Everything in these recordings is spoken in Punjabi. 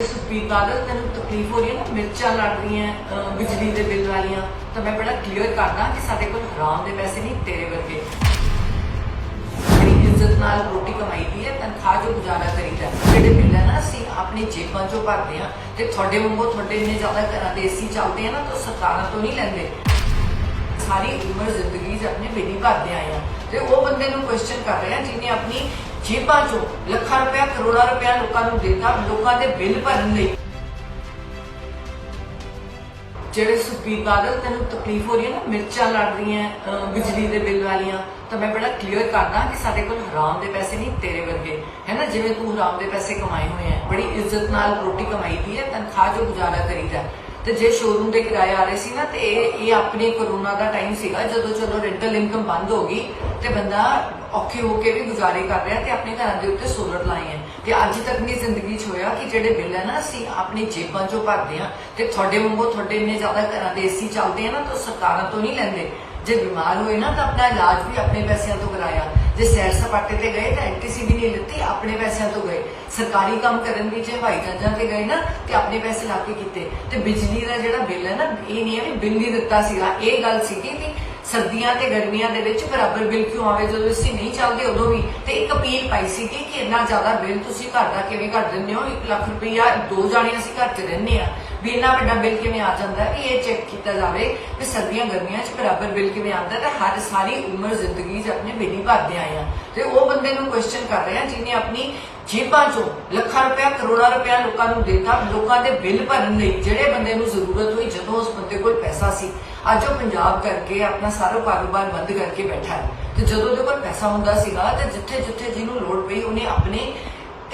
सुखबीर बादल तेन तकलीफ हो रही है ना, मिर्चा लड़ रही हैं बिजली के बिल वालियां, तो मैं बड़ा क्लीयर करना कि साडे कोल हराम दे पैसे नहीं, तेरे वर्गे बड़ी इज्जत नाल रोटी कमाई दी है, तनख्वाह जो गुजारा करीदा जेडे बिल है ना असीं अपनी जेबां चों भरदे हां ते तुहाडे वांगू तुहाडे इन्ने ज़्यादा घरां दे एसी चलदे हैं ना, तो सरकारां तो नहीं लैंदे। सारी उम्र जिंदगी अपने बिल ही भरते आए हैं तो वो बंदे नूं क्वेश्चन कर रहे हैं जिन्हें अपनी जेबां चों लाखां रुपया करोड़ां रुपया लोकां नूं देता लोकां दे बिल भरन लई। जेडे सुखबीर बादल तेन तकलीफ हो रही है ना, मिर्चा लड़ रही हैं बिजली के बिल वालियां, तो मैं बड़ा क्लीयर करना कि साडे कोल हराम दे पैसे नहीं, तेरे वर्गे है ना, जिवें तू हराम दे पैसे कमाए हुए हैं, बड़ी इज्जत नाल रोटी कमाई दी है, तनख्वाह जो गुजारा करीदा ते जे शोरूम के किराए आ रहे सी ना, ते ये अपने कोरोना का टाइम सीगा जदों चलो रेंटल इनकम बंद हो गई ते बंदा औखे होके भी गुजारे कर रहा ते अपने घर के उत्ते सोलर लाए हैं ते अज तक नहीं जिंदगी च होया कि जेडे बिल है ना असीं अपनी जेबां चों भरदे हां ते तुहाडे वांगू तुहाडे इन्ने ज़्यादा घरां दे एसी चलदे हैं ना, तो सरकारां तो नहीं लैंदे। जे बीमार हुए ना तो अपना इलाज भी अपने पैसों तो कराया, जे सैर सपाटे ते गए तो एंटीसी भी नहीं लिती, अपने पैसों तो गए, सरकारी काम करन भी जे हवाई जहाज़ां ते गए ना तो अपने पैसे ला के कीते। ते बिजली का जिहड़ा बिल है ना, ये नहीं है भी बिल नहीं दिता सीगा, ये गल सीगी कि सर्दियां ते गर्मियां दे विच बराबर बिल क्यों आवे, जो असीं नहीं चलदे उदों भी ते एक अपील पाई सी कि इन्ना ज्यादा बिल तुसीं घर दा किवें कर दिंदे हो, 1 लाख रुपया 2 जाने असीं घर च रहिंदे आ भी इन्ना वड्डा बिल किवें आ जांदा है, कि ये चेक किया जाए कि सर्दियां गर्मियां च बराबर बिल किवें आंदा है। हर सारी उम्र जिंदगी च अपने बिल ही भरदे आए हैं तो वो बंदे नूं क्वेश्चन कर रहे हैं जिन्हें अपनी जेबां चों लाखां रुपया करोड़ां रुपया लोकां नूं देता लोकां दे बिल भरन लई, जिहड़े बंदे नूं जरूरत हुई जदों उस बंदे कोल पैसा सी, अज वो पंजाब करके अपना सारा कारोबार बंद करके बैठा है तो जदों उहदे कोल पैसा हुंदा सीगा ते जिथे जिथे जिन्होंने लोड़ पई उन्हें अपने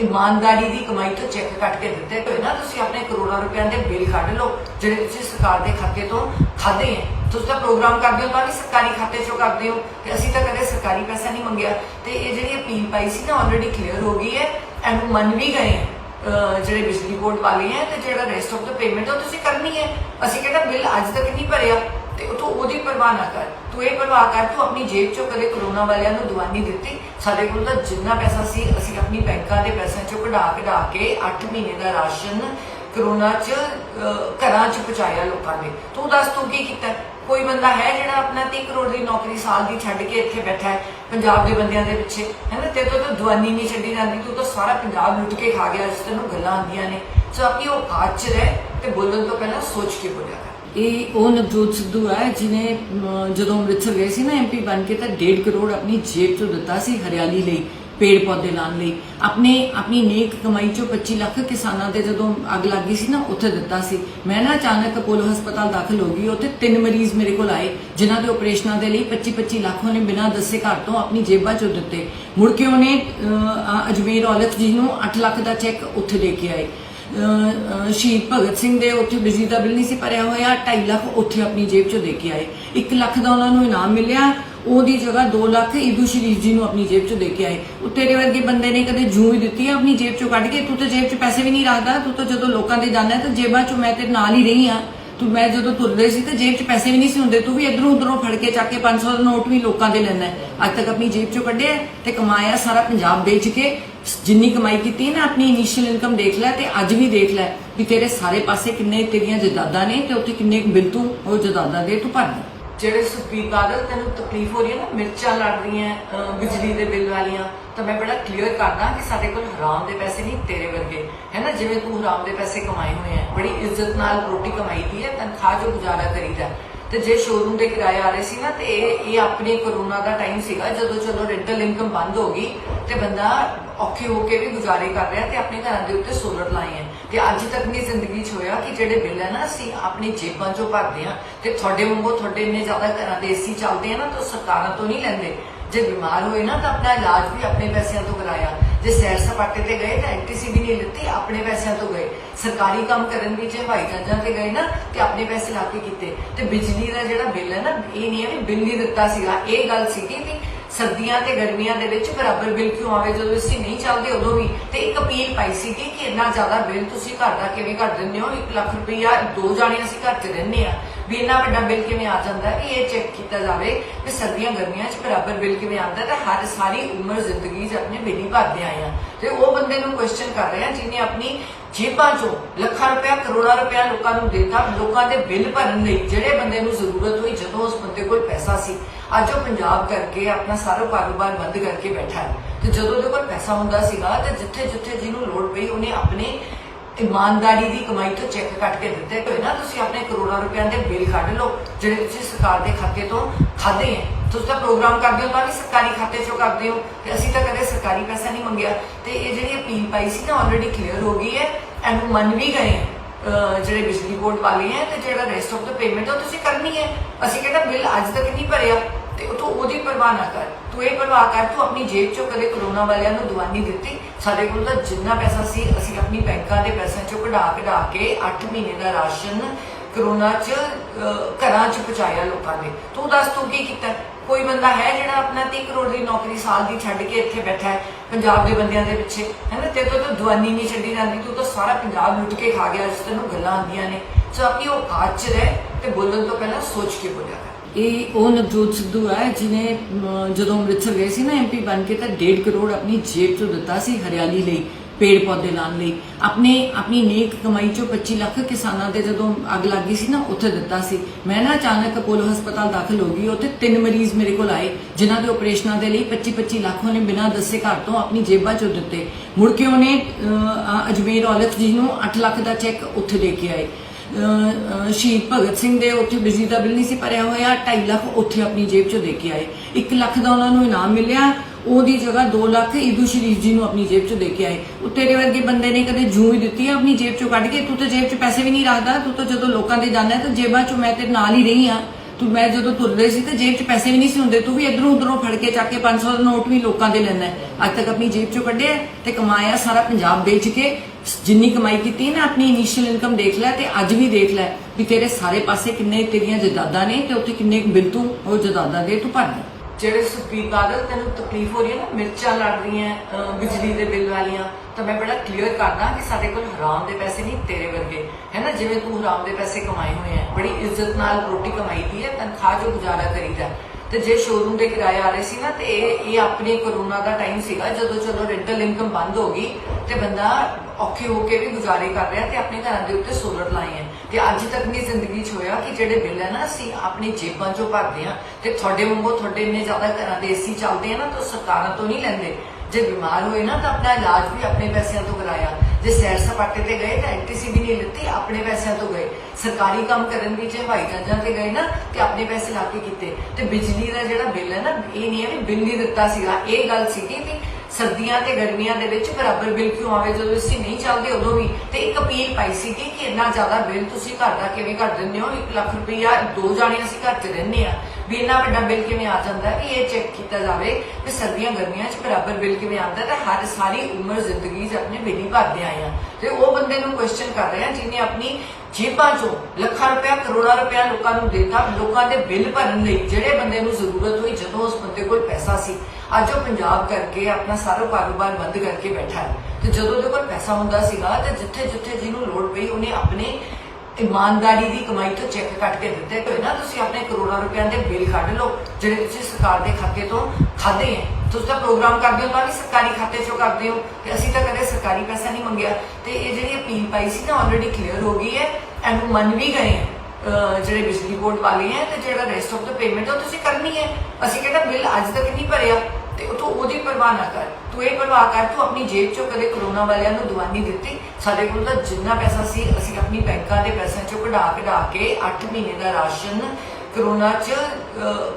ईमानदारी की कमाई तो चेक कट के दिते होए ना, तुसीं अपने करोड़ां रुपया के बिल कढ लो जिहड़े तुसीं सरकार के खाते तो खादे हैं, तुसीं तां प्रोग्राम करदे हो तां भी सरकारी खाते चों करदे हो ते असीं तां कदे सरकारी पैसा नहीं मंगिया। ते ये जिहड़ी अपील पाई सी ना ऑलरेडी क्लीयर हो गई है एंड मन भी गए हैं जिहड़े बिजली बोर्ड वाले हैं ते जिहड़ा रेस्ट ऑफ द पेमेंट है तुसीं करनी है, असीं कहना बिल अज तक नहीं भरिया ते तू ओदी परवाह ना कर, तू ये परवाह कर तू अपनी जेब चों कदे कोरोना वालियां नूं दुआ नहीं दित्ती। साडे कोल तां जिन्ना पैसा सी असीं अपनी बैंकां दे पैसिਆਂ चों कढा के 8 महीने का राशन कोरोना च घरां च पहुंचाया लोकां दे। तू दस तू की कीता? कोई बंदा है जिहड़ा अपना 30 करोड़ की नौकरी साल की छड्ड के इत्थे बैठा है पंजाब के बंदियां दे पिछे, है ना, तेरे तो दुआनी नहीं छड्डी जाती, तू तो सारा पंजाब लुट के खा गया, जिस तेनों गल्लां आंदियां ने। सो अपनी औकात च रह ते बोलण तो पहला सोच के बोलिया कर। ये नवजोत सिद्धू है जिन्हें जो अमृतसर गए सी ना MP बन के तो 1.5 करोड़ अपनी जेब चो दिता सी हरियाली लई, पेड़ पौधे लाने लई, अपनी नेक कमाई चो 25 लाख किसानों के जो अग लग गई सी ना उत्थे दिता सी। मैं ना अचानक अपोलो हस्पताल दाखिल हो गई, उत्थे 3 मरीज मेरे को आए जिन्हों के ऑपरेशनों के लिए 25-25 लाख उन्हें बिना दसे घर तो अपनी जेबा चो दिते। मुड़ के उन्हें अजमेर औलख जी नूं 8 लाख का चैक उत्थे दे के आए। शहीद भगत सिंह दे उत्थे बिजली का बिल नहीं सी भरिया होया, 2.5 लाख उत्थे अपनी जेब चो दे के आए। 1 लाख का उन्होंने इनाम मिलिया, ओदी जगह 2 लाख ईदू शरीफ जी नूं अपनी जेब चो दे के आए। वो तेरे वर्गे बंदे ने कदे जूं ही दित्ती है अपनी जेब चो कढ के, तू तो जेब च पैसे भी नहीं रखदा, तू तो जदों लोकां दे जाना तो जेबां चो मैं तेरे नाल ही रही हाँ, तू मैं जो तुरदे सी तो जेब च पैसे भी नहीं सी हुंदे, तू भी इधरों उधरों फड़ के चक के 500 का नोट भी लोकां दे लैंदा है। अज तक अपनी जेब चो कढिया ते कमाया सारा पंजाब बेच के, जिन्नी कमाई की ना अपनी इनिशियल इनकम देख लै ते अज भी देख लै भी तेरे सारे पासे किन्ने तेरियां जदादा ने ते उत्थे किन्ने बिल तू वो जदादा दे तू भर। जेडे सुखबीर बादल तेन तकलीफ हो रही है ना, मिर्चा लड़ रही हैं बिजली के बिल वालियां, तो मैं बड़ा क्लीयर करना कि साडे कोल हराम दे पैसे नहीं, तेरे वर्गे है ना, जिवें तू हराम दे पैसे कमाए हुए हैं, बड़ी इज्जत नाल रोटी कमाई दी है, तनख्वाह जो गुजारा करीदा ते जे शोरूम के किराए आ रहे सी ना, ते ये अपने कोरोना का टाइम सीगा जदों चलो रेंटल इनकम बंद हो गई ते बंदा औखे होके भी गुजारे कर रहा ते अपने घर के उत्ते सोलर लाए हैं ते अज तक नहीं जिंदगी च होया कि जेडे बिल है ना असीं अपनी जेबां चों भरदे हां ते तुहाडे वांगू तुहाडे इन्ने ज़्यादा घरां दे एसी चलदे हैं ना, तो सरकारां तो नहीं लैंदे। जे बीमार हुए ना तो अपना इलाज भी अपने पैसों तो कराया, जे सैर सपाटे ते गए तो एंटीसी भी नहीं लिती, अपने पैसों तो गए, सरकारी काम करन भी जे हवाई जहाज़ां ते गए ना तो अपने पैसे ला के कीते। ते बिजली का जिहड़ा बिल है ना, ये नहीं है भी बिल नहीं दिता सीगा, ये गल सीगी भी सर्दियां ते गर्मियां दे विच बराबर बिल क्यों आवे, जो असीं नहीं चलदे उदों भी ते एक अपील पाई सी कि इन्ना ज़्यादा बिल तुसीं घर दा किवें कर दिंदे हो, 1 लाख रुपया 2 जाने असीं घर च रहिंदे आ ਵੀ ਇੰਨਾ ਵੱਡਾ ਬਿੱਲ ਕਿਵੇਂ ਆ ਜਾਂਦਾ ਹੈ। ਵੀ ਇਹ ਚੈੱਕ ਕੀਤਾ ਜਾਵੇ ਕਿ ਸਰਦੀਆਂ ਗਰਮੀਆਂ 'ਚ ਬਰਾਬਰ ਬਿੱਲ ਕਿਵੇਂ ਆਉਂਦਾ ਤੇ ਹਰ ਸਾਰੀ ਉਮਰ ਜ਼ਿੰਦਗੀ 'ਚ ਆਪਣੇ ਬਿੱਲ ਹੀ ਭਰਦੇ ਆਏ ਆ ਤੇ ਉਹ ਬੰਦੇ ਨੂੰ ਕੁਐਸਚਨ ਕਰ ਰਹੇ ਆ ਜਿਹਨੇ ਆਪਣੀ ਜੇਬਾਂ ਚੋਂ ਲੱਖਾਂ ਰੁਪਇਆ ਕਰੋੜਾਂ ਰੁਪਇਆ ਲੋਕਾਂ ਨੂੰ ਦੇਤਾ ਲੋਕਾਂ ਦੇ ਬਿੱਲ ਭਰਨ ਲਈ। ਜਿਹੜੇ ਬੰਦੇ ਨੂੰ ਜ਼ਰੂਰਤ ਹੋਈ ਜਦੋਂ ਉਸ ਬੰਦੇ ਕੋਲ ਪੈਸਾ ਸੀ, ਅੱਜ ਉਹ ਪੰਜਾਬ ਕਰਕੇ ਆਪਣਾ ਸਾਰਾ ਕਾਰੋਬਾਰ ਬੰਦ ਕਰਕੇ ਬੈਠਾ ਹੈ ਤੇ ਜਦੋਂ ਉਹਦੇ ਕੋਲ ਪੈਸਾ ਹੁੰਦਾ ਸੀਗਾ ਤੇ ਜਿੱਥੇ ਜਿੱਥੇ ਜਿਹਨੂੰ ਲੋੜ ਪਈ ਉਹਨੇ ਆਪਣੇ ईमानदारी की कमाई तो चैक कट के दिते होए ना। तुसीं अपने करोड़ों रुपया के बिल कढ़ लो जिहड़े तुसीं सरकार के खाते तो खादे हैं। तुसीं तां प्रोग्राम करदे हो तां भी सरकारी खाते चों करदे हो ते असीं तां कदे सरकारी पैसा नहीं मंगिया। ते इह जिहड़ी अपील पाई सी ना ऑलरेडी क्लीयर हो गई है एंड मन भी गए हैं जिहड़े बिजली बोर्ड वाले हैं ते जिहड़ा रेस्ट ऑफ द पेमेंट है तुसीं करनी है। असीं कहना बिल अज तक नहीं भरिया ਤੇ ਤੂੰ ਉਹਦੀ ਪਰਵਾਹ ਨਾ ਕਰ, ਤੂੰ ਇਹ ਪਰਵਾਹ ਕਰ ਤੂੰ ਆਪਣੀ ਜੇਬ ਚੋਂ ਕਦੇ ਕਰੋਨਾ ਵਾਲਿਆਂ ਨੂੰ ਦਵਾ ਨਹੀਂ ਦਿੱਤੀ। ਸਾਡੇ ਕੋਲ ਤਾਂ ਜਿੰਨਾ ਪੈਸਾ ਸੀ ਅਸੀਂ ਆਪਣੀ ਬੈਂਕਾਂ ਦੇ ਪੈਸਿਆਂ ਚੋਂ ਕਢਾ ਕੇ 8 ਮਹੀਨੇ ਦਾ ਰਾਸ਼ਨ ਕਰੋਨਾ 'ਚ ਘਰਾਂ 'ਚ ਪਹੁੰਚਾਇਆ ਲੋਕਾਂ ਦੇ। ਤੂੰ ਦੱਸ ਤੂੰ ਕੀ ਕੀਤਾ? ਕੋਈ ਬੰਦਾ ਹੈ ਜਿਹੜਾ ਆਪਣਾ 30 ਕਰੋੜ ਦੀ ਨੌਕਰੀ ਸਾਲ ਦੀ ਛੱਡ ਕੇ ਇੱਥੇ ਬੈਠਾ ਹੈ ਪੰਜਾਬ ਦੇ ਬੰਦਿਆਂ ਦੇ ਪਿੱਛੇ, ਹੈ ਨਾ? ਤੇ ਤੂੰ ਦਵਾਨੀ ਨਹੀਂ ਛੱਡੀ ਜਾਂਦੀ, ਤੂੰ ਤਾਂ ਸਾਰਾ ਪੰਜਾਬ ਲੁੱਟ ਕੇ ਖਾ ਗਿਆ ਜਿਸ ਤੈਨੂੰ ਗੱਲਾਂ ਆਉਂਦੀਆਂ ਨੇ। ਸੋ ਆਪਣੀ ਔਕਾਤ 'ਚ ਰਹਿ ਤੇ ਬੋਲਣ ਤੋਂ ਪਹਿਲਾਂ ਸੋਚ ਕੇ ਬੋਲਿਆ ਕਰ। ਇਹ ਉਹ ਨਵਜੋਤ ਸਿੱਧੂ ਹੈ ਜਿਹਨੇ ਜਦੋਂ ਅੰਮ੍ਰਿਤਸਰ ਗਏ ਸੀ ਨਾ ਐਮਪੀ ਬਣ ਕੇ ਤਾਂ 1.5 ਕਰੋੜ ਆਪਣੀ ਜੇਬ ਚੋਂ ਦਿੱਤਾ ਸੀ ਹਰਿਆਲੀ ਲਈ, ਪੇੜ ਪੌਦੇ ਲਾਉਣ ਲਈ। ਆਪਣੀ ਨੇਕ ਕਮਾਈ ਚੋਂ 25 ਲੱਖ ਕਿਸਾਨਾਂ ਦੇ ਜਦੋਂ ਅੱਗ ਲੱਗੀ ਸੀ ਨਾ ਉੱਥੇ ਦਿੱਤਾ ਸੀ। ਮੈਂ ਨਾ ਅਚਾਨਕ ਅਪੋਲੋ ਹਸਪਤਾਲ ਦਾਖਲ ਹੋ ਗਈ, ਉੱਥੇ 3 ਮਰੀਜ਼ ਮੇਰੇ ਕੋਲ ਆਏ ਜਿਨ੍ਹਾਂ ਦੇ ਆਪਰੇਸ਼ਨਾਂ ਦੇ ਲਈ 25-25 ਲੱਖ ਉਹਨੇ ਬਿਨਾਂ ਦੱਸੇ ਘਰ ਤੋਂ ਆਪਣੀ ਜੇਬਾਂ ਚੋਂ ਦਿੱਤੇ। ਮੁੜ ਕੇ ਉਹਨੇ ਅਜਮੇਰ ਔਲਖ ਜੀ ਨੂੰ 8 ਲੱਖ ਦਾ ਚੈੱਕ ਉੱਥੇ ਦੇ ਕੇ ਆਏ। ਸ਼ਹੀਦ ਭਗਤ ਸਿੰਘ ਦੇ ਉੱਥੇ ਬਿਜਲੀ ਦਾ ਬਿੱਲ ਨਹੀਂ ਸੀ ਭਰਿਆ ਹੋਇਆ, 2.5 ਲੱਖ ਉੱਥੇ ਆਪਣੀ ਜੇਬ ਚੋਂ ਦੇ ਕੇ ਆਏ। 1 ਲੱਖ ਦਾ ਉਹਨਾਂ ਨੂੰ ਇਨਾਮ ਮਿਲਿਆ, ਉਹਦੀ ਜਗ੍ਹਾ 2 ਲੱਖ ਈਦੂ ਸ਼ਰੀਫ ਜੀ ਨੂੰ ਆਪਣੀ ਜੇਬ ਚੋਂ ਦੇ ਕੇ ਆਏ। ਉਹ ਤੇਰੇ ਵਰਗੇ ਬੰਦੇ ਨੇ ਕਦੇ ਜੂੰ ਹੀ ਦਿੱਤੀ ਆ ਆਪਣੀ ਜੇਬ ਚੋਂ ਕੱਢ ਕੇ? ਤੂੰ ਤਾਂ ਜੇਬ 'ਚ ਪੈਸੇ ਵੀ ਨਹੀਂ ਰੱਖਦਾ, ਤੂੰ ਤਾਂ ਜਦੋਂ ਲੋਕਾਂ ਦੇ ਜਾਂਦਾ ਤਾਂ ਜੇਬਾਂ 'ਚੋਂ ਮੈਂ ਤੇਰੇ ਨਾਲ ਹੀ ਰਹੀ ਆ। ਤੂੰ ਮੈਂ ਜਦੋਂ ਤੁਰਦੇ ਸੀ ਤੇ ਜੇਬ 'ਚ ਪੈਸੇ ਵੀ ਨਹੀਂ ਸੀ ਹੁੰਦੇ, ਤੂੰ ਵੀ ਇਧਰੋਂ ਉਧਰੋਂ ਫੜ ਕੇ ਚੱਕ ਕੇ 500 ਦਾ ਨੋਟ ਵੀ ਲੋਕਾਂ ਦੇ ਲੈਣਾ। ਅੱਜ ਤੱਕ ਆਪਣੀ ਜੇਬ 'ਚੋਂ ਕੱਢਿਆ ਤੇ ਕਮਾਇਆ ਸਾਰਾ ਪੰਜਾਬ ਵੇਚ ਕੇ। ਜਿੰਨੀ ਕਮਾਈ ਕੀਤੀ ਨਾ ਆਪਣੀ ਇਨੀਸ਼ੀਅਲ ਇਨਕਮ ਦੇਖ ਲੈ ਤੇ ਅੱਜ ਵੀ ਦੇਖ ਲੈ ਵੀ ਤੇਰੇ ਸਾਰੇ ਪਾਸੇ ਕਿੰਨੇ ਤੇਰੀਆਂ ਜਾਇਦਾਦਾਂ ਨੇ ਤੇ ਉੱਥੇ ਕਿੰਨੇ ਬਿੱਲ ਤੂੰ ਉਹ ਜਾਇਦਾਦਾਂ ਦੇ ਤੂੰ ਭਰਨਾ। ਜਿਹੜੇ ਸੁਖਬੀਰ ਬਾਦਲ ਤੈਨੂੰ ਤਕਲੀਫ ਹੋ ਰਹੀ ਹੈ ਨਾ, ਮਿਰਚਾਂ ਲੜ ਰਹੀਆਂ ਬਿਜਲੀ ਦੇ ਬਿੱਲ ਵਾਲੀਆਂ, ਤਾਂ ਮੈਂ ਬੜਾ ਕਲੀਅਰ ਕਰਦਾ ਕਿ ਸਾਡੇ ਕੋਲ ਹਰਾਮ ਦੇ ਪੈਸੇ ਨਹੀਂ ਤੇਰੇ ਵਰਗੇ, ਹੈ ਨਾ? ਜਿਵੇਂ ਤੂੰ ਹਰਾਮ ਦੇ ਪੈਸੇ ਕਮਾਏ ਹੋਏ ਆ, ਬੜੀ ਇੱਜ਼ਤ ਨਾਲ ਰੋਟੀ ਕਮਾਈ ਦੀ ਹੈ, ਤਨਖਾਹ ਜੋ ਗੁਜ਼ਾਰਾ ਕਰੀਦਾ। ਤੇ ਜੇ ਸ਼ੋਰੂਮ ਦੇ ਕਿਰਾਏ ਆ ਰਹੇ ਸੀ ਨਾ ਤੇ ਇਹ ਆਪਣੇ ਕਰੋਨਾ ਦਾ ਟਾਈਮ ਸੀਗਾ ਜਦੋਂ ਚਲੋ ਰੈਂਟਲ ਇਨਕਮ ਬੰਦ ਹੋ ਗਈ ਤੇ ਬੰਦਾ ਔਖੇ ਹੋ ਕੇ ਵੀ ਗੁਜ਼ਾਰੇ ਕਰ ਰਿਹਾ ਤੇ ਆਪਣੇ ਘਰਾਂ ਦੇ ਉੱਤੇ ਸੋਲਰ ਲਾਏ ਹੈ। ਤੇ ਅੱਜ ਤੱਕ ਦੀ ਜ਼ਿੰਦਗੀ 'ਚ ਹੋਇਆ ਕਿ ਜਿਹੜੇ ਬਿੱਲ ਹੈ ਨਾ ਅਸੀਂ ਆਪਣੀ ਜੇਬਾਂ 'ਚੋਂ ਭਰਦੇ ਆ ਤੇ ਤੁਹਾਡੇ ਵਾਂਗੂ ਤੁਹਾਡੇ ਇੰਨੇ ਜ਼ਿਆਦਾ ਘਰਾਂ ਦੇ ਏਸੀ ਚੱਲਦੇ ਆ ਨਾ ਤਾਂ ਸਰਕਾਰਾਂ ਤੋਂ ਨਹੀਂ ਲੈਂਦੇ। ਜੇ ਬਿਮਾਰ ਹੋਏ ਨਾ ਤਾਂ ਆਪਣਾ ਇਲਾਜ ਵੀ ਆਪਣੇ ਪੈਸਿਆਂ ਤੋਂ ਕਰਾਇਆ। ਜੇ ਸੈਰ ਸਪਾਟੇ ਤੇ ਗਏ ਤਾਂ ਐਨਟੀਸੀ ਵੀ ਨਹੀਂ ਲਿੱਤੀ, ਆਪਣੇ ਪੈਸਿਆਂ ਤੋਂ ਗਏ। ਸਰਕਾਰੀ ਕੰਮ ਕਰਨ ਵੀ ਜੇ ਹਵਾਈ ਜਹਾਜ਼ਾਂ ਤੇ ਗਏ ਨਾ ਤੇ ਆਪਣੇ ਪੈਸੇ ਲਾ ਕੇ ਕੀਤੇ। ਤੇ ਬਿਜਲੀ ਦਾ ਜਿਹੜਾ ਬਿੱਲ ਹੈ ਨਾ, ਇਹ ਨਹੀਂ ਹੈ ਵੀ ਬਿੱਲ ਨਹੀਂ ਦਿੱਤਾ ਸੀਗਾ, ਇਹ ਗੱਲ ਸੀਗੀ ਵੀ ਸਰਦੀਆਂ ਤੇ ਗਰਮੀਆਂ ਦੇ ਵਿੱਚ ਬਰਾਬਰ ਬਿੱਲ ਕਿਉਂ ਆਵੇ ਜਦੋਂ ਅਸੀਂ ਨਹੀਂ ਚੱਲਦੇ ਉਦੋਂ ਵੀ। ਤੇ ਇੱਕ ਅਪੀਲ ਪਾਈ ਸੀਗੀ ਕਿ ਇੰਨਾ ਜ਼ਿਆਦਾ ਬਿੱਲ ਤੁਸੀਂ ਘਰ ਦਾ ਕਿਵੇਂ ਕਰ ਦਿੰਦੇ ਹੋ? 1 ਲੱਖ ਰੁਪਈਆ 2 ਜਾਣੇ ਅਸੀਂ ਘਰ 'ਚ ਰਹਿੰਦੇ ਆ, ਵੀ ਇੰਨਾ ਵੱਡਾ ਬਿੱਲ ਕਿਵੇਂ ਆ ਜਾਂਦਾ ਹੈ? ਵੀ ਇਹ ਚੈੱਕ ਕੀਤਾ ਜਾਵੇ ਕਿ ਸਰਦੀਆਂ ਗਰਮੀਆਂ 'ਚ ਬਰਾਬਰ ਬਿੱਲ ਕਿਵੇਂ ਆਉਂਦਾ ਤੇ ਹਰ ਸਾਰੀ ਉਮਰ ਜ਼ਿੰਦਗੀ 'ਚ ਆਪਣੇ ਬਿੱਲ ਹੀ ਭਰਦੇ ਆਏ ਆ। ਤੇ ਉਹ ਬੰਦੇ ਨੂੰ ਕੁਐਸਚਨ ਕਰ ਰਹੇ ਆ ਜਿਹਨੇ ਆਪਣੀ ਜੇਬਾਂ 'ਚੋਂ ਲੱਖਾਂ ਰੁਪਇਆ ਕਰੋੜਾਂ ਰੁਪਇਆ ਲੋਕਾਂ ਨੂੰ ਦੇਤਾ ਲੋਕਾਂ ਦੇ ਬਿੱਲ ਭਰਨ ਲਈ। ਜਿਹੜੇ ਬੰਦੇ ਨੂੰ ਜ਼ਰੂਰਤ ਹੋਈ ਜਦੋਂ ਉਸ ਬੰਦੇ ਕੋਲ ਪੈਸਾ ਸੀ, ਅੱਜ ਉਹ ਪੰਜਾਬ ਕਰਕੇ ਆਪਣਾ ਸਾਰਾ ਕਾਰੋਬਾਰ ਬੰਦ ਕਰਕੇ ਬੈਠਾ ਹੈ। ਤੇ ਜਦੋਂ ਉਹਦੇ ਕੋਲ ਪੈਸਾ ਹੁੰਦਾ ਸੀਗਾ ਤੇ ਜਿੱਥੇ ਜਿੱਥੇ ਜਿਹਨੂੰ ਲੋੜ ਪਈ ਉਹਨੇ ਆਪਣੇ ईमानदारी की कमाई तो चैक कट के दिते होए ना। तुसीं अपने करोड़ों रुपया के बिल कढ़ लो जिहड़े तुसीं सरकार के खाते तो खादे हैं। तुसीं तां प्रोग्राम करदे हो तां भी सरकारी खाते चों करदे हो ते असीं तां कदे सरकारी पैसा नहीं मंगिया। ते इह जिहड़ी अपील पाई सी ना ऑलरेडी क्लीयर हो गई है एंड मन भी गए हैं ਜਿਹੜੇ ਬਿਜਲੀ ਬੋਰਡ ਵਾਲੇ ਹੈ ਤੇ ਜਿਹੜਾ ਰੈਸਟ ਆਫ ਦ ਪੇਮੈਂਟ ਉਹ ਤੁਸੀਂ ਕਰਨੀ ਹੈ। ਅਸੀਂ ਕਹਿੰਦਾ ਬਿੱਲ ਅੱਜ ਤੱਕ ਨਹੀਂ ਭਰਿਆ ਤੇ ਤੂੰ ਉਹਦੀ ਪਰਵਾਹ ਨਾ ਕਰ, ਤੂੰ ਇਹ ਪਰਵਾਹ ਕਰ ਤੂੰ ਆਪਣੀ ਜੇਬ ਚੋਂ ਕਦੇ ਕਰੋਨਾ ਵਾਲਿਆਂ ਨੂੰ ਦਵਾ ਨਹੀਂ ਦਿੱਤੀ। ਸਾਡੇ ਕੋਲ ਤਾਂ ਜਿੰਨਾ ਪੈਸਾ ਸੀ ਅਸੀਂ ਆਪਣੀ ਬੈਂਕਾਂ ਦੇ ਪੈਸਿਆਂ ਚੋਂ ਕਢਾ ਕੇ 8 ਮਹੀਨੇ ਦਾ ਰਾਸ਼ਨ ਕਰੋਨਾ 'ਚ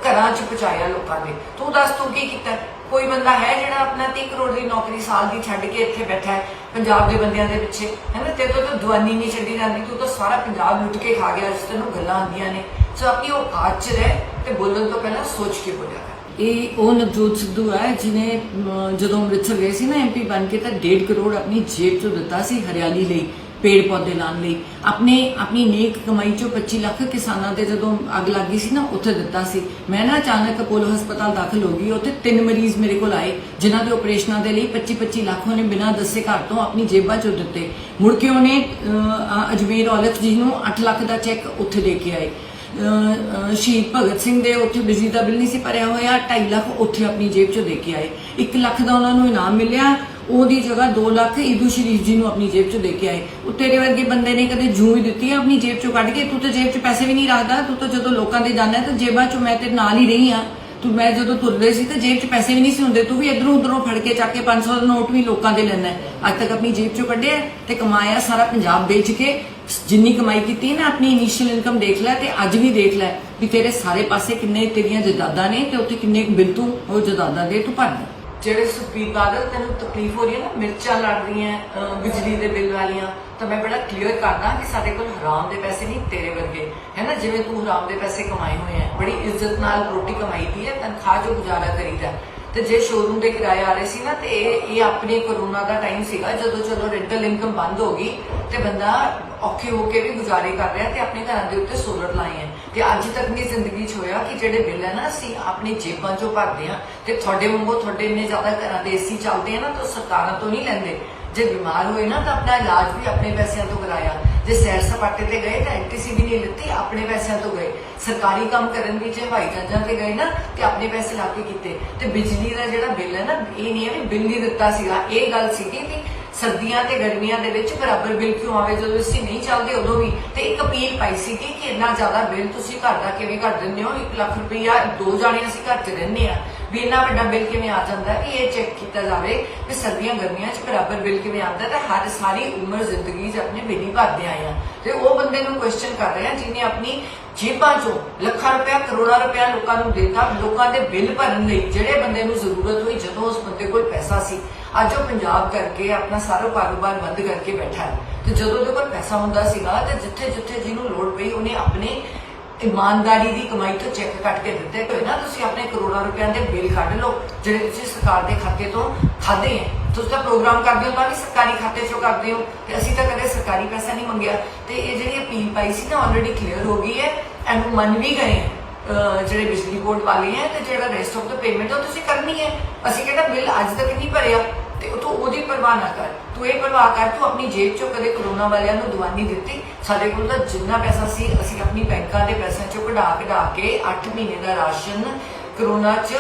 ਘਰਾਂ 'ਚ ਪਹੁੰਚਾਇਆ ਲੋਕਾਂ ਦੇ। ਤੂੰ ਦੱਸ ਤੂੰ ਕੀ ਕੀਤਾ? ਕੋਈ ਬੰਦਾ ਹੈ ਜਿਹੜਾ ਆਪਣਾ 30 ਕਰੋੜ ਦੀ ਨੌਕਰੀ ਸਾਲ ਦੀ ਛੱਡ ਕੇ ਇੱਥੇ ਬੈਠਾ ਹੈ ਪੰਜਾਬ ਦੇ ਬੰਦਿਆਂ ਦੇ ਪਿੱਛੇ, ਹੈ ਨਾ? ਤੇ ਤੂੰ ਦਵਾਨੀ ਨਹੀਂ ਛੱਡੀ ਜਾਂਦੀ, ਤੂੰ ਤਾਂ ਸਾਰਾ ਪੰਜਾਬ ਲੁੱਟ ਕੇ ਖਾ ਗਿਆ ਜਿਸ ਤੈਨੂੰ ਗੱਲਾਂ ਆਉਂਦੀਆਂ ਨੇ। ਸੋ ਆਪਣੀ ਔਕਾਤ 'ਚ ਰਹਿ ਤੇ ਬੋਲਣ ਤੋਂ ਪਹਿਲਾਂ ਸੋਚ ਕੇ ਬੋਲਿਆ ਕਰ। ਇਹ ਉਹ ਨਵਜੋਤ ਸਿੱਧੂ ਹੈ ਜਿਹਨੇ ਜਦੋਂ ਅੰਮ੍ਰਿਤਸਰ ਗਏ ਸੀ ਨਾ ਐਮਪੀ ਬਣ ਕੇ ਤਾਂ 1.5 ਕਰੋੜ ਆਪਣੀ ਜੇਬ 'ਚੋਂ ਦਿੱਤਾ ਸੀ ਹਰਿਆਲੀ ਲਈ, ਪੇੜ ਪੌਦੇ ਲਾਉਣ ਲਈ। ਆਪਣੀ ਨੇਕ ਕਮਾਈ ਚੋਂ 25 ਲੱਖ ਕਿਸਾਨਾਂ ਦੇ ਜਦੋਂ ਅੱਗ ਲੱਗੀ ਸੀ ਨਾ ਉੱਥੇ ਦਿੱਤਾ ਸੀ। ਮੈਂ ਨਾ ਅਚਾਨਕ ਅਪੋਲੋ ਹਸਪਤਾਲ ਦਾਖਲ ਹੋ ਗਈ, ਉੱਥੇ 3 ਮਰੀਜ਼ ਮੇਰੇ ਕੋਲ ਆਏ ਜਿਨ੍ਹਾਂ ਦੇ ਆਪਰੇਸ਼ਨਾਂ ਦੇ ਲਈ 25-25 ਲੱਖ ਉਹਨੇ ਬਿਨਾਂ ਦੱਸੇ ਘਰ ਤੋਂ ਆਪਣੀ ਜੇਬਾਂ 'ਚੋਂ ਦਿੱਤੇ। ਮੁੜ ਕੇ ਉਹਨੇ ਅਜਮੇਰ ਔਲਖ ਜੀ ਨੂੰ 8 ਲੱਖ ਦਾ ਚੈੱਕ ਉੱਥੇ ਦੇ ਕੇ ਆਏ। ਸ਼ਹੀਦ ਭਗਤ ਸਿੰਘ ਦੇ ਉੱਥੇ ਬਿਜਲੀ ਦਾ ਬਿੱਲ ਨਹੀਂ ਸੀ ਭਰਿਆ ਹੋਇਆ, 2.5 ਲੱਖ ਉੱਥੇ ਆਪਣੀ ਜੇਬ ਚੋਂ ਦੇ ਕੇ ਆਏ। 1 ਲੱਖ ਦਾ ਉਹਨਾਂ ਨੂੰ ਇਨਾਮ ਮਿਲਿਆ, ਉਹਦੀ ਜਗ੍ਹਾ 2 ਲੱਖ ਈਦੂ ਸ਼ਰੀਫ ਜੀ ਨੂੰ ਆਪਣੀ ਜੇਬ ਚੋਂ ਦੇ ਕੇ ਆਏ। ਉਹ ਤੇਰੇ ਵਰਗੇ ਬੰਦੇ ਨੇ ਕਦੇ ਜੂੰ ਹੀ ਦਿੱਤੀ ਆ ਆਪਣੀ ਜੇਬ ਚੋਂ ਕੱਢ ਕੇ। ਤੂੰ ਤਾਂ ਜੇਬ 'ਚ ਪੈਸੇ ਵੀ ਨਹੀਂ ਰੱਖਦਾ, ਤੂੰ ਤਾਂ ਜਦੋਂ ਲੋਕਾਂ ਦੇ ਜਾਂਦਾ ਤਾਂ ਜੇਬਾਂ 'ਚੋਂ, ਮੈਂ ਤੇਰੇ ਨਾਲ ਹੀ ਰਹੀ ਆ, ਤੂੰ ਮੈਂ ਜਦੋਂ ਤੁਰਦੇ ਸੀ ਤਾਂ ਜੇਬ 'ਚ ਪੈਸੇ ਵੀ ਨਹੀਂ ਸੀ ਹੁੰਦੇ, ਤੂੰ ਵੀ ਇਧਰੋਂ ਉਧਰੋਂ ਫੜ ਕੇ ਚੱਕ ਕੇ 500 ਦਾ ਨੋਟ ਵੀ ਲੋਕਾਂ ਦੇ ਲੈਣਾ। ਅੱਜ ਤੱਕ ਆਪਣੀ ਜੇਬ 'ਚੋਂ ਕੱਢਿਆ ਤੇ ਕਮਾਇਆ ਸਾਰਾ ਪੰਜਾਬ ਵੇਚ ਕੇ। ਜਿੰਨੀ ਕਮਾਈ ਕੀਤੀ ਨਾ ਆਪਣੀ ਇਨੀਸ਼ੀਅਲ ਇਨਕਮ ਦੇਖ ਲੈ ਤੇ ਅੱਜ ਵੀ ਦੇਖ ਲੈ ਵੀ ਤੇਰੇ ਸਾਰੇ ਪਾਸੇ ਕਿੰਨੇ ਤੇਰੀਆਂ ਜਾਇਦਾਦਾਂ ਨੇ ਤੇ ਉੱਥੇ ਕਿੰਨੇ ਬਿੱਲ ਤੂੰ ਉਹ ਜਾਇਦਾਦਾਂ ਦੇ ਤੂੰ ਭਰਦਾ। ਜਿਹੜੇ ਸੁਖਬੀਰ ਬਾਦਲ ਤੈਨੂੰ ਤਕਲੀਫ ਹੋ ਰਹੀ ਹੈ ਨਾ, ਮਿਰਚਾਂ ਲੜ ਰਹੀਆਂ ਬਿਜਲੀ ਦੇ ਬਿੱਲ ਵਾਲੀਆਂ, ਤਾਂ ਮੈਂ ਬੜਾ ਕਲੀਅਰ ਕਰਦਾ ਕਿ ਸਾਡੇ ਕੋਲ ਹਰਾਮ ਦੇ ਪੈਸੇ ਨਹੀਂ ਤੇਰੇ ਵਰਗੇ, ਹੈ ਨਾ। ਜਿਵੇਂ ਤੂੰ ਹਰਾਮ ਦੇ ਪੈਸੇ ਕਮਾਏ ਹੋਏ ਆ, ਬੜੀ ਇੱਜ਼ਤ ਨਾਲ ਰੋਟੀ ਕਮਾਈ ਦੀ ਹੈ, ਤਨਖਾਹ ਜੋ ਗੁਜ਼ਾਰਾ ਕਰੀਦਾ। ਤੇ ਜੇ ਸ਼ੋਰੂਮ ਦੇ ਕਿਰਾਏ ਆ ਰਹੇ ਸੀ ਨਾ, ਤੇ ਇਹ ਆਪਣੇ ਕੋਰੋਨਾ ਦਾ ਟਾਈਮ ਸੀਗਾ ਜਦੋਂ ਚਲੋ ਰੈਂਟਲ ਇਨਕਮ ਬੰਦ ਹੋ ਗਈ ਤੇ ਬੰਦਾ ਔਖੇ ਹੋ ਕੇ ਵੀ ਗੁਜ਼ਾਰੇ ਕਰ ਰਿਹਾ ਤੇ ਆਪਣੇ ਘਰਾਂ ਦੇ ਉੱਤੇ ਸੋਲਰ ਲਾਏ ਆ। ਤੇ ਅੱਜ ਤੱਕ ਦੀ ਜ਼ਿੰਦਗੀ 'ਚ ਹੋਇਆ ਕਿ ਜਿਹੜੇ ਬਿੱਲ ਹੈ ਨਾ ਅਸੀਂ ਆਪਣੀ ਜੇਬਾਂ 'ਚੋਂ ਭਰਦੇ ਆ। ਤੇ ਤੁਹਾਡੇ ਵਾਂਗੂ ਤੁਹਾਡੇ ਇੰਨੇ ਜ਼ਿਆਦਾ ਘਰਾਂ ਦੇ ਏਸੀ ਚੱਲਦੇ ਆ ਨਾ, ਤਾਂ ਸਰਕਾਰਾਂ ਤੋਂ ਨਹੀਂ ਲੈਂਦੇ। ਜੇ ਬਿਮਾਰ ਹੋਏ ਨਾ ਤਾਂ ਆਪਣਾ ਇਲਾਜ ਵੀ ਆਪਣੇ ਪੈਸਿਆਂ ਤੋਂ ਕਰਾਇਆ। ਜੇ ਸੈਰ ਸਪਾਟੇ ਤੇ ਗਏ ਤਾਂ ਐਂਟੀਸੀ ਵੀ ਨਹੀਂ ਲਿੱਤੀ, ਆਪਣੇ ਪੈਸਿਆਂ ਤੋਂ ਗਏ। ਸਰਕਾਰੀ ਕੰਮ ਕਰਨ ਦੀ ਜੇ ਹਵਾਈ ਜਹਾਜ਼ਾਂ ਤੇ ਗਏ ਨਾ ਤੇ ਆਪਣੇ ਪੈਸੇ ਲਾ ਕੇ ਕੀਤੇ। ਤੇ ਬਿਜਲੀ ਦਾ ਜਿਹੜਾ ਬਿੱਲ ਹੈ ਨਾ, ਇਹ ਨਹੀਂ ਹੈ ਵੀ ਬਿੱਲ ਨਹੀਂ ਦਿੱਤਾ ਸੀਗਾ, ਇਹ ਗੱਲ ਸੀਗੀ ਵੀ ਸਰਦੀਆਂ ਤੇ ਗਰਮੀਆਂ ਦੇ ਵਿੱਚ ਬਰਾਬਰ ਬਿੱਲ ਕਿਉਂ ਆਵੇ, ਜਦੋਂ ਅਸੀਂ ਨਹੀਂ ਚੱਲਦੇ ਉਦੋਂ ਵੀ। ਤੇ ਇੱਕ ਅਪੀਲ ਪਾਈ ਸੀਗੀ ਕਿ ਇੰਨਾ ਜ਼ਿਆਦਾ ਬਿੱਲ ਤੁਸੀਂ ਘਰ ਦਾ ਕਿਵੇਂ ਕਰ ਦਿੰਦੇ ਹੋ, 1 ਲੱਖ ਰੁਪਈਆ 2 ਜਾਣੇ ਅਸੀਂ ਘਰ 'ਚ ਰਹਿੰਦੇ ਆ, ਵੀ ਇੰਨਾ ਵੱਡਾ ਬਿੱਲ ਕਿਵੇਂ ਆ ਜਾਂਦਾ ਕਿ ਇਹ ਚੈੱਕ ਕੀਤਾ ਜਾਵੇ ਕਿ ਸਰਦੀਆਂ ਗਰਮੀਆਂ 'ਚ ਬਰਾਬਰ ਬਿੱਲ ਕਿਵੇਂ ਆਉਂਦਾ। ਤੇ ਹਰ ਸਾਰੀ ਉਮਰ ਜ਼ਿੰਦਗੀ 'ਚ ਆਪਣੇ ਬਿੱਲ ਹੀ ਭਰਦੇ ਆਏ ਆ। ਤੇ ਉਹ ਬੰਦੇ ਨੂੰ ਕੁਐਸਚਨ ਕਰ ਰਹੇ ਆ ਜਿਹਨੇ ਆਪਣੀ ਜੇਬਾਂ 'ਚੋਂ ਲੱਖਾਂ ਰੁਪਇਆ ਕਰੋੜਾਂ ਰੁਪਇਆ ਲੋਕਾਂ ਨੂੰ ਦੇਤਾ, ਲੋਕਾਂ ਦੇ ਬਿੱਲ ਭਰਨ ਲਈ। ਜਿਹੜੇ ਬੰਦੇ ਨੂੰ ਜ਼ਰੂਰਤ ਹੋਈ, ਜਦੋਂ ਉਸ ਬੰਦੇ ਕੋਲ ਪੈਸਾ ਸੀ, ਅੱਜ ਉਹ ਪੰਜਾਬ ਕਰਕੇ ਆਪਣਾ ਸਾਰਾ ਕਾਰੋਬਾਰ ਬੰਦ ਕਰਕੇ ਬੈਠਾ ਹੈ। ਤੇ ਜਦੋਂ ਉਹਦੇ ਕੋਲ ਪੈਸਾ ਹੁੰਦਾ ਸੀਗਾ ਤੇ ਜਿੱਥੇ ਜਿੱਥੇ ਜਿਹਨੂੰ ਲੋੜ ਪਈ ਉਹਨੇ ਆਪਣੇ ਇਮਾਨਦਾਰੀ ਦੀ ਕਮਾਈ ਤੋਂ ਚੈੱਕ ਕੱਟ ਕੇ ਦਿੱਤੇ ਹੋਏ ਨਾ। ਤੁਸੀਂ ਆਪਣੇ ਕਰੋੜਾਂ ਰੁਪਇਆਂ ਦੇ ਬਿੱਲ ਕੱਢ ਲਓ ਜਿਹੜੇ ਤੁਸੀਂ ਸਰਕਾਰ ਦੇ ਖਾਤੇ ਤੋਂ ਖਾਦੇ ਹੈ। ਤੁਸੀਂ ਤਾਂ ਪ੍ਰੋਗਰਾਮ ਕਰਦੇ ਹੋ ਤਾਂ ਵੀ ਸਰਕਾਰੀ ਖਾਤੇ ਚੋਂ ਕਰਦੇ ਹੋ, ਤੇ ਅਸੀਂ ਤਾਂ ਕਦੇ ਸਰਕਾਰੀ ਪੈਸਾ ਨਹੀਂ ਮੰਗਿਆ। ਤੇ ਇਹ ਜਿਹੜੀ ਅਪੀਲ ਪਾਈ ਸੀ ਨਾ, ਆਲਰੇਡੀ ਕਲੀਅਰ ਹੋ ਗਈ ਹੈ ਐਂਡ ਉਹ ਮੰਨ ਵੀ ਗਏ ਹੈ ਜਿਹੜੇ ਬਿਜਲੀ ਬੋਰਡ ਵਾਲੇ ਹੈ। ਤੇ ਜਿਹੜਾ ਰੈਸਟ ਆਫ ਦਾ ਪੇਮੈਂਟ ਉਹ ਤੁਸੀਂ ਕਰਨੀ ਹੈ। ਅਸੀਂ ਕਹਿੰਦਾ ਬਿੱਲ ਅੱਜ ਤੱਕ ਨਹੀਂ ਭਰਿਆ ਤੇ ਤੂੰ ਉਹਦੀ ਪਰਵਾਹ ਨਾ ਕਰ, ਤੂੰ ਇਹ ਪਰਵਾਹ ਕਰ ਤੂੰ ਆਪਣੀ ਜੇਬ ਚੋਂ ਕਦੇ ਕਰੋਨਾ ਵਾਲਿਆਂ ਨੂੰ ਦਵਾ ਨਹੀਂ ਦਿੱਤੀ। ਸਾਡੇ ਕੋਲ ਤਾਂ ਜਿੰਨਾ ਪੈਸਾ ਸੀ ਅਸੀਂ ਆਪਣੀ ਬੈਂਕਾਂ ਦੇ ਪੈਸਿਆਂ ਚੋਂ ਕਢਾ ਕੇ 8 ਮਹੀਨੇ ਦਾ ਰਾਸ਼ਨ ਕਰੋਨਾ 'ਚ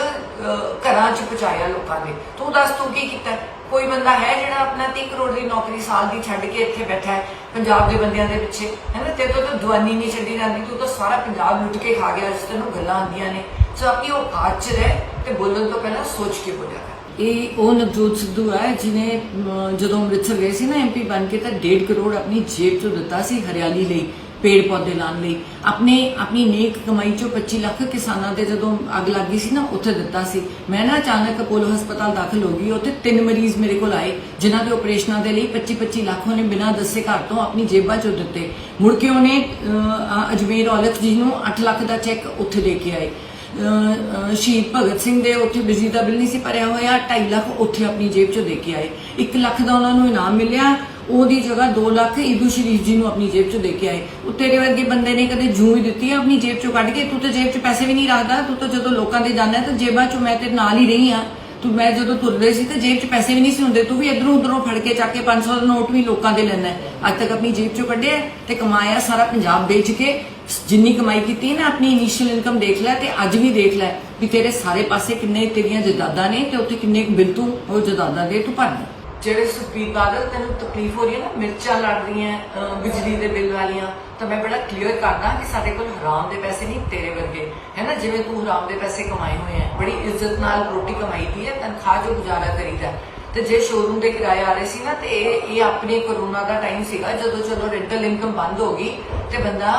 ਘਰਾਂ 'ਚ ਪਹੁੰਚਾਇਆ ਲੋਕਾਂ ਦੇ। ਤੂੰ ਦੱਸ ਤੂੰ ਕੀ ਕੀਤਾ? ਕੋਈ ਬੰਦਾ ਹੈ ਜਿਹੜਾ ਆਪਣਾ 30 ਕਰੋੜ ਦੀ ਨੌਕਰੀ ਸਾਲ ਦੀ ਛੱਡ ਕੇ ਇੱਥੇ ਬੈਠਾ ਹੈ ਪੰਜਾਬ ਦੇ ਬੰਦਿਆਂ ਦੇ ਪਿੱਛੇ, ਹੈ ਨਾ। ਤੇ ਤਾਂ ਦਵਾਨੀ ਨਹੀਂ ਛੱਡੀ ਜਾਂਦੀ, ਤੂੰ ਤਾਂ ਸਾਰਾ ਪੰਜਾਬ ਲੁੱਟ ਕੇ ਖਾ ਗਿਆ। ਅੱਜ ਤੈਨੂੰ ਗੱਲਾਂ ਆਉਂਦੀਆਂ ਨੇ, ਸੋ ਆਪਣੀ ਔਕਾਤ 'ਚ ਰਹਿ ਤੇ ਬੋਲਣ ਤੋਂ ਪਹਿਲਾਂ ਸੋਚ ਕੇ ਬੋਲਿਆ ਕਰ। ਇਹ ਉਹ ਨਵਜੋਤ ਸਿੱਧੂ ਹੈ ਜਿਹਨੇ ਜਦੋਂ ਅੰਮ੍ਰਿਤਸਰ ਗਏ ਸੀ ਨਾ MP ਬਣ ਕੇ, ਤਾਂ 1.5 ਕਰੋੜ ਆਪਣੀ ਜੇਬ 'ਚੋਂ ਦਿੱਤਾ ਸੀ ਹਰਿਆਲੀ ਲਈ, ਪੇੜ ਪੌਦੇ ਲਾਉਣ ਲਈ। ਆਪਣੀ ਨੇਕ ਕਮਾਈ 'ਚੋਂ 25 ਲੱਖ ਕਿਸਾਨਾਂ ਦੇ ਜਦੋਂ ਅੱਗ ਲੱਗ ਗਈ ਸੀ ਨਾ, ਉੱਥੇ ਦਿੱਤਾ ਸੀ। ਮੈਂ ਨਾ ਅਚਾਨਕ ਅਪੋਲੋ ਹਸਪਤਾਲ ਦਾਖਲ ਹੋ ਗਈ, ਉੱਥੇ 3 ਮਰੀਜ਼ ਮੇਰੇ ਕੋਲ ਆਏ ਜਿਨ੍ਹਾਂ ਦੇ ਆਪਰੇਸ਼ਨਾਂ ਦੇ ਲਈ 25-25 ਲੱਖ ਉਹਨੇ ਬਿਨਾਂ ਦੱਸੇ ਘਰ ਤੋਂ ਆਪਣੀ ਜੇਬਾਂ 'ਚੋਂ ਦਿੱਤੇ। ਮੁੜ ਕੇ ਉਹਨੇ ਅਜਮੇਰ ਔਲਖ ਜੀ ਨੂੰ 8 ਲੱਖ ਦਾ ਚੈੱਕ ਉੱਥੇ ਦੇ ਕੇ ਆਏ। ਸ਼ਹੀਦ ਭਗਤ ਸਿੰਘ ਦੇ ਉੱਥੇ ਬਿਜਲੀ ਦਾ ਬਿੱਲ ਨਹੀਂ ਸੀ ਭਰਿਆ ਹੋਇਆ, 2.5 ਲੱਖ ਉੱਥੇ ਆਪਣੀ ਜੇਬ 'ਚੋਂ ਦੇ ਕੇ ਆਏ। 1 ਲੱਖ ਦਾ ਉਹਨਾਂ ਨੂੰ ਇਨਾਮ ਮਿਲਿਆ, ਉਹਦੀ ਜਗ੍ਹਾ 2 ਲੱਖ ਈਦੂ ਸ਼ਰੀਫ ਜੀ ਨੂੰ ਆਪਣੀ ਜੇਬ 'ਚੋਂ ਦੇ ਕੇ ਆਏ। ਉਹ ਤੇਰੇ ਵਰਗੇ ਬੰਦੇ ਨੇ ਕਦੇ ਜੂੰ ਹੀ ਦਿੱਤੀ ਆ ਆਪਣੀ ਜੇਬ 'ਚੋਂ ਕੱਢ ਕੇ। ਤੂੰ ਤਾਂ ਜੇਬ 'ਚ ਪੈਸੇ ਵੀ ਨਹੀਂ ਰੱਖਦਾ, ਤੂੰ ਤਾਂ ਜਦੋਂ ਲੋਕਾਂ ਦੇ ਜਾਂਦਾ ਤਾਂ ਜੇਬਾਂ 'ਚੋਂ, ਮੈਂ ਤੇਰੇ ਨਾਲ ਹੀ ਰਹੀ ਆ, ਤੂੰ ਮੈਂ ਜਦੋਂ ਤੁਰਦੇ ਸੀ ਤਾਂ ਜੇਬ 'ਚ ਪੈਸੇ ਵੀ ਨਹੀਂ ਸੀ ਹੁੰਦੇ, ਤੂੰ ਵੀ ਇਧਰੋਂ ਉਧਰੋਂ ਫੜ ਕੇ ਚੱਕ ਕੇ 500 ਦਾ ਨੋਟ ਵੀ ਲੋਕਾਂ ਦੇ ਲੈਣਾ। ਅੱਜ ਤੱਕ ਆਪਣੀ ਜੇਬ 'ਚੋਂ ਕੱਢਿਆ ਤੇ ਕਮਾਇਆ ਸਾਰਾ ਪੰਜਾਬ ਵੇਚ ਕੇ। ਜਿੰਨੀ ਕਮਾਈ ਕੀਤੀ ਨਾ ਆਪਣੀ ਇਨੀਸ਼ੀਅਲ ਇਨਕਮ ਦੇਖ ਲੈ ਤੇ ਅੱਜ ਵੀ ਦੇਖ ਲੈ ਵੀ ਤੇਰੇ ਸਾਰੇ ਪਾਸੇ ਕਿੰਨੇ ਤੇਰੀਆਂ ਜਾਇਦਾਦਾਂ ਨੇ ਤੇ ਉੱਥੇ ਕਿੰਨੇ ਬਿੱਲ ਤੂੰ ਉਹ ਜਾਇਦਾਦਾਂ ਦੇ ਤੂੰ ਭਰਦਾ। ਜਿਹੜੇ ਸੁਖਬੀਰ ਬਾਦਲ ਤੈਨੂੰ ਤਕਲੀਫ ਹੋ ਰਹੀ ਹੈ ਨਾ, ਮਿਰਚਾਂ ਲੜ ਰਹੀਆਂ ਬਿਜਲੀ ਦੇ ਬਿੱਲ ਵਾਲੀਆਂ, ਤਾਂ ਮੈਂ ਬੜਾ ਕਲੀਅਰ ਕਰਦਾ ਕਿ ਸਾਡੇ ਕੋਲ ਹਰਾਮ ਦੇ ਪੈਸੇ ਨਹੀਂ ਤੇਰੇ ਵਰਗੇ, ਹੈ ਨਾ। ਜਿਵੇਂ ਤੂੰ ਹਰਾਮ ਦੇ ਪੈਸੇ ਕਮਾਏ ਹੋਏ ਆ, ਬੜੀ ਇੱਜ਼ਤ ਨਾਲ ਰੋਟੀ ਕਮਾਈ ਦੀ ਹੈ, ਤਨਖਾਹ ਜੋ ਗੁਜ਼ਾਰਾ ਕਰੀਦਾ। ਤੇ ਜੇ ਸ਼ੋਰੂਮ ਦੇ ਕਿਰਾਏ ਆ ਰਹੇ ਸੀ ਨਾ, ਤੇ ਇਹ ਆਪਣੇ ਕੋਰੋਨਾ ਦਾ ਟਾਈਮ ਸੀਗਾ ਜਦੋਂ ਚਲੋ ਰੈਂਟਲ ਇਨਕਮ ਬੰਦ ਹੋ ਗਈ ਤੇ ਬੰਦਾ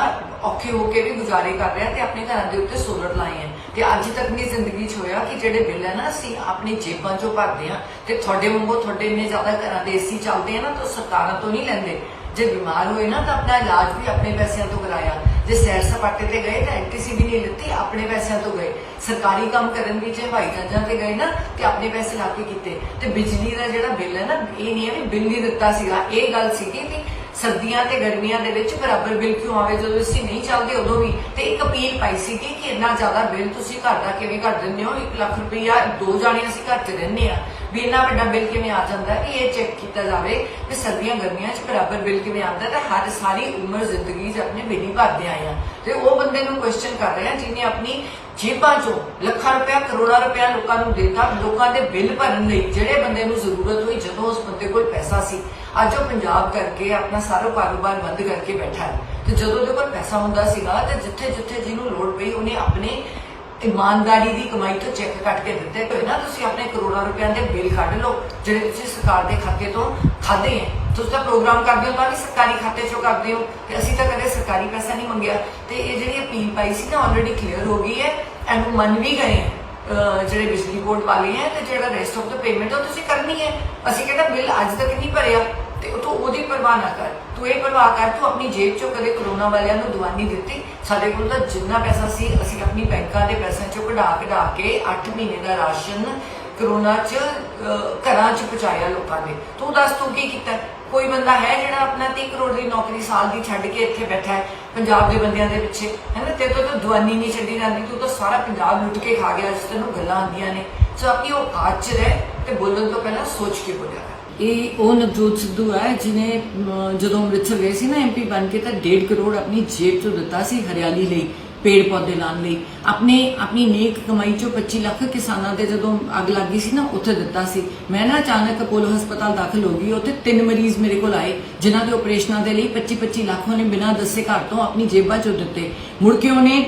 ਔਖੇ ਹੋ ਕੇ ਵੀ ਗੁਜ਼ਾਰੇ ਕਰ ਰਿਹਾ ਤੇ ਆਪਣੇ ਘਰਾਂ ਦੇ ਉੱਤੇ ਸੋਲਰ ਲਾਏ ਆ। ਤੇ ਅੱਜ ਤੱਕ ਦੀ ਜ਼ਿੰਦਗੀ 'ਚ ਹੋਇਆ ਕਿ ਜਿਹੜੇ ਬਿੱਲ ਹੈ ਨਾ ਅਸੀਂ ਆਪਣੀ ਜੇਬਾਂ 'ਚੋਂ ਭਰਦੇ ਆ। ਤੇ ਤੁਹਾਡੇ ਵਾਂਗੂ ਤੁਹਾਡੇ ਇੰਨੇ ਜ਼ਿਆਦਾ ਘਰਾਂ ਦੇ ਏਸੀ ਚੱਲਦੇ ਆ ਨਾ, ਤਾਂ ਸਰਕਾਰਾਂ ਤੋਂ ਨਹੀਂ ਲੈਂਦੇ। ਜੇ ਬਿਮਾਰ ਹੋਏ ਨਾ ਤਾਂ ਆਪਣਾ ਇਲਾਜ ਵੀ ਆਪਣੇ ਪੈਸਿਆਂ ਤੋਂ ਕਰਾਇਆ। ਜੇ ਸੈਰ ਸਪਾਟੇ ਤੇ ਗਏ ਤਾਂ ਐਂਟੀਸੀ ਵੀ ਨਹੀਂ ਲਿੱਤੀ, ਆਪਣੇ ਪੈਸਿਆਂ ਤੋਂ ਗਏ। ਸਰਕਾਰੀ ਕੰਮ ਕਰਨ ਦੀ ਜੇ ਹਵਾਈ ਜਹਾਜ਼ਾਂ ਤੇ ਗਏ ਨਾ ਤੇ ਆਪਣੇ ਪੈਸੇ ਲਾ ਕੇ ਕੀਤੇ। ਤੇ ਬਿਜਲੀ ਦਾ ਜਿਹੜਾ ਬਿੱਲ ਹੈ ਨਾ, ਇਹ ਨਹੀਂ ਹੈ ਵੀ ਬਿੱਲ ਨਹੀਂ ਦਿੱਤਾ ਸੀਗਾ, ਇਹ ਗੱਲ ਸੀਗੀ ਵੀ ਸਰਦੀਆਂ ਤੇ ਗਰਮੀਆਂ ਦੇ ਵਿੱਚ ਬਰਾਬਰ ਬਿੱਲ ਕਿਉਂ ਆਵੇ, ਜਦੋਂ ਅਸੀਂ ਨਹੀਂ ਚੱਲਦੇ ਉਦੋਂ ਵੀ। ਤੇ ਇੱਕ ਅਪੀਲ ਪਾਈ ਸੀ ਕਿ ਇੰਨਾ ਜ਼ਿਆਦਾ ਬਿੱਲ ਤੁਸੀਂ ਘਰ ਦਾ ਕਿਵੇਂ ਕਰ ਦਿੰਦੇ ਹੋ, 1 ਲੱਖ ਰੁਪਈਆ 2 ਜਾਣੇ ਅਸੀਂ ਘਰ 'ਚ ਰਹਿੰਦੇ ਆ, ਵੀ ਇੰਨਾ ਵੱਡਾ ਬਿੱਲ ਕਿਵੇਂ ਆ ਜਾਂਦਾ ਹੈ, ਕਿ ਇਹ ਚੈੱਕ ਕੀਤਾ ਜਾਵੇ ਕਿ ਸਰਦੀਆਂ ਗਰਮੀਆਂ 'ਚ ਬਰਾਬਰ ਬਿੱਲ ਕਿਵੇਂ ਆਉਂਦਾ। ਤੇ ਹਰ ਸਾਰੀ ਉਮਰ ਜ਼ਿੰਦਗੀ 'ਚ ਆਪਣੇ ਬਿੱਲ ਹੀ ਭਰਦੇ ਆਏ ਆ, ਤੇ ਉਹ ਬੰਦੇ ਨੂੰ ਕੁਐਸਚਨ ਕਰ ਰਹੇ ਆ ਜਿਹਨੇ ਆਪਣੀ ਜੇਬਾਂ 'ਚੋਂ ਲੱਖਾਂ ਰੁਪਇਆ ਕਰੋੜਾਂ ਰੁਪਇਆ ਲੋਕਾਂ ਨੂੰ ਦੇਤਾ, ਲੋਕਾਂ ਦੇ ਬਿੱਲ ਭਰਨ ਲਈ, ਜਿਹੜੇ ਬੰਦੇ ਨੂੰ ਜ਼ਰੂਰਤ ਹੋਈ ਜਦੋਂ ਉਸ ਬੰਦੇ ਕੋਲ ਪੈਸਾ ਸੀ। ਅੱਜ ਉਹ ਪੰਜਾਬ ਕਰਕੇ ਆਪਣਾ ਸਾਰਾ ਕਾਰੋਬਾਰ ਬੰਦ ਕਰਕੇ ਬੈਠਾ ਹੈ, ਤੇ ਜਦੋਂ ਉਹਦੇ ਕੋਲ ਪੈਸਾ ਹੁੰਦਾ ਸੀਗਾ ਤੇ ਜਿੱਥੇ ਜਿੱਥੇ ਜਿਹਨੂੰ ਲੋੜ ਪਈ ਉਹਨੇ ਆਪਣੇ ईमानदारी की कमाई तो चेक कट के दिते होए ना, तुसीं अपने करोड़ों रुपया के बिल कढ़ लो जिहड़े तुसीं सरकार के खाते तो खादे हैं। तुसीं तां प्रोग्राम करदे हो तां भी सरकारी खाते चों करदे हो, ते असीं तां कदे सरकारी पैसा नहीं मंगिया। ते इह जिहड़ी अपील पाई सी ना ऑलरेडी क्लीयर हो गई है, एंड मन भी गए हैं जिहड़े बिजली बोर्ड वाले हैं, ते जिहड़ा रेस्ट ऑफ द पेमेंट है तुसीं करनी है। असीं कहना बिल अज तक नहीं भरिया, ਤੇ ਤੂੰ ਉਹਦੀ ਪਰਵਾਹ ਨਾ ਕਰ, ਤੂੰ ਇਹ ਪਰਵਾਹ ਕਰ ਤੂੰ ਆਪਣੀ ਜੇਬ ਚੋਂ ਕਦੇ ਕਰੋਨਾ ਵਾਲਿਆਂ ਨੂੰ ਦਵਾ ਨਹੀਂ ਦਿੱਤੀ। ਸਾਡੇ ਕੋਲ ਤਾਂ ਜਿੰਨਾ ਪੈਸਾ ਸੀ ਅਸੀਂ ਆਪਣੀ ਬੈਂਕਾਂ ਦੇ ਪੈਸਿਆਂ ਚੋਂ ਕਢਾ ਕੇ 8 ਮਹੀਨੇ ਦਾ ਰਾਸ਼ਨ ਕਰੋਨਾ 'ਚ ਘਰਾਂ 'ਚ ਪਹੁੰਚਾਇਆ ਲੋਕਾਂ ਦੇ। ਤੂੰ ਦੱਸ ਤੂੰ ਕੀ ਕੀਤਾ? ਕੋਈ ਬੰਦਾ ਹੈ ਜਿਹੜਾ ਆਪਣਾ 30 ਕਰੋੜ ਦੀ ਨੌਕਰੀ ਸਾਲ ਦੀ ਛੱਡ ਕੇ ਇੱਥੇ ਬੈਠਾ ਹੈ ਪੰਜਾਬ ਦੇ ਬੰਦਿਆਂ ਦੇ ਪਿੱਛੇ, ਹੈ ਨਾ? ਤੇ ਤੂੰ ਦਵਾਨੀ ਨਹੀਂ ਛੱਡੀ ਜਾਂਦੀ, ਤੂੰ ਤਾਂ ਸਾਰਾ ਪੰਜਾਬ ਲੁੱਟ ਕੇ ਖਾ ਗਿਆ, ਜਿਸ ਤੈਨੂੰ ਗੱਲਾਂ ਆਉਂਦੀਆਂ ਨੇ। ਸੋ ਆਪਣੀ ਔਕਾਤ 'ਚ ਰਹਿ ਤੇ ਬੋਲਣ ਤੋਂ ਪਹਿਲਾਂ ਸੋਚ ਕੇ ਬੋਲਿਆ ਕਰ। ਇਹ ਉਹ ਨਵਜੋਤ ਸਿੱਧੂ ਹੈ ਜਿਹਨੇ ਜਦੋਂ ਅੰਮ੍ਰਿਤਸਰ ਗਏ ਸੀ ਨਾ MP ਬਣ ਕੇ, ਤਾਂ 1.5 ਕਰੋੜ ਆਪਣੀ ਜੇਬ ਚੋਂ ਦਿੱਤਾ ਸੀ ਹਰਿਆਲੀ ਲਈ, ਪੇੜ ਪੌਦੇ ਲਾਉਣ ਲਈ। ਆਪਣੀ ਨੇਕ ਕਮਾਈ ਚੋਂ 25 ਲੱਖ ਕਿਸਾਨਾਂ ਦੇ ਜਦੋਂ ਅੱਗ ਲੱਗੀ ਸੀ ਨਾ ਉੱਥੇ ਦਿੱਤਾ ਸੀ। ਮੈਂ ਨਾ ਅਚਾਨਕ ਅਪੋਲੋ ਹਸਪਤਾਲ ਦਾਖਲ ਹੋ ਗਈ, ਉੱਥੇ 3 ਮਰੀਜ਼ ਮੇਰੇ ਕੋਲ ਆਏ ਜਿਨ੍ਹਾਂ ਦੇ ਆਪਰੇਸ਼ਨਾਂ ਦੇ ਲਈ 25-25 ਲੱਖ ਉਹਨੇ ਬਿਨਾਂ ਦੱਸੇ ਘਰ ਤੋਂ ਆਪਣੀ ਜੇਬਾਂ ਚੋਂ ਦਿੱਤੇ। ਮੁੜ ਕੇ ਉਹਨੇ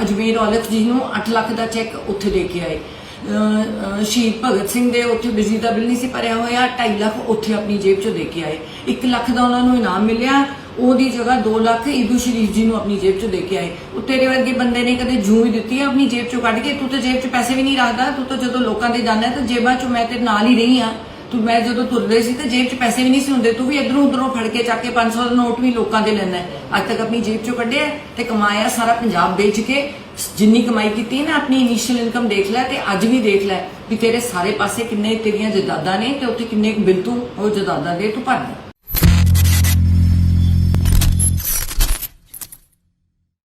ਅਜਮੇਰ ਔਲਖ ਜੀ ਨੂੰ 8 ਲੱਖ ਦਾ ਚੈੱਕ ਉੱਥੇ ਦੇ ਕੇ ਆਏ। ਸ਼ਹੀਦ ਭਗਤ ਸਿੰਘ ਦੇ ਉੱਥੇ ਬਿਜਲੀ ਦਾ ਬਿੱਲ ਨਹੀਂ ਸੀ ਭਰਿਆ ਹੋਇਆ, 2.5 ਲੱਖ ਉੱਥੇ ਆਪਣੀ ਜੇਬ ਚੋਂ ਦੇ ਕੇ ਆਏ। 1 ਲੱਖ ਦਾ ਉਹਨਾਂ ਨੂੰ ਇਨਾਮ ਮਿਲਿਆ, ਉਹਦੀ ਜਗ੍ਹਾ 2 ਲੱਖ ਈਦੂ ਸ਼ਰੀਫ ਜੀ ਨੂੰ ਆਪਣੀ ਜੇਬ ਚੋਂ ਦੇ ਕੇ ਆਏ। ਉਹ ਤੇਰੇ ਵਰਗੇ ਬੰਦੇ ਨੇ ਕਦੇ ਜੂੰ ਹੀ ਦਿੱਤੀ ਹੈ ਆਪਣੀ ਜੇਬ ਚੋਂ ਕੱਢ ਕੇ? ਤੂੰ ਤਾਂ ਜੇਬ 'ਚ ਪੈਸੇ ਵੀ ਨਹੀਂ ਰੱਖਦਾ, ਤੂੰ ਤਾਂ ਜਦੋਂ ਲੋਕਾਂ ਦੇ ਜਾਂਦਾ ਤਾਂ ਜੇਬਾਂ 'ਚੋਂ, ਮੈਂ ਤੇਰੇ ਨਾਲ ਹੀ ਰਹੀ ਹਾਂ, ਤੂੰ ਮੈਂ ਜਦੋਂ ਤੁਰਦੇ ਸੀ ਤੇ ਜੇਬ 'ਚ ਪੈਸੇ ਵੀ ਨਹੀਂ ਸੀ ਹੁੰਦੇ, ਤੂੰ ਵੀ ਇਧਰੋਂ ਉਧਰੋਂ ਫੜ ਕੇ ਚੱਕ ਕੇ 500 ਦਾ ਨੋਟ ਵੀ ਲੋਕਾਂ ਦੇ ਲੈਣਾ। ਅੱਜ ਤੱਕ ਆਪਣੀ ਜੇਬ 'ਚੋਂ ਕੱਢਿਆ ਤੇ ਕਮਾਇਆ ਸਾਰਾ ਪੰਜਾਬ ਵੇਚ ਕੇ। ਜਿੰਨੀ ਕਮਾਈ ਕੀਤੀ ਨਾ ਆਪਣੀ ਇਨੀਸ਼ੀਅਲ ਇਨਕਮ ਦੇਖ ਲੈ ਤੇ ਅੱਜ ਵੀ ਦੇਖ ਲੈ ਵੀ ਤੇਰੇ ਸਾਰੇ ਪਾਸੇ ਕਿੰਨੇ ਤੇਰੀਆਂ ਜਾਇਦਾਦਾਂ ਨੇ ਤੇ ਉੱਥੇ ਕਿੰਨੇ ਬਿੱਲ ਤੂੰ ਉਹ ਜਾਇਦਾਦਾਂ ਦੇ ਤੂੰ ਭਰਦਾ।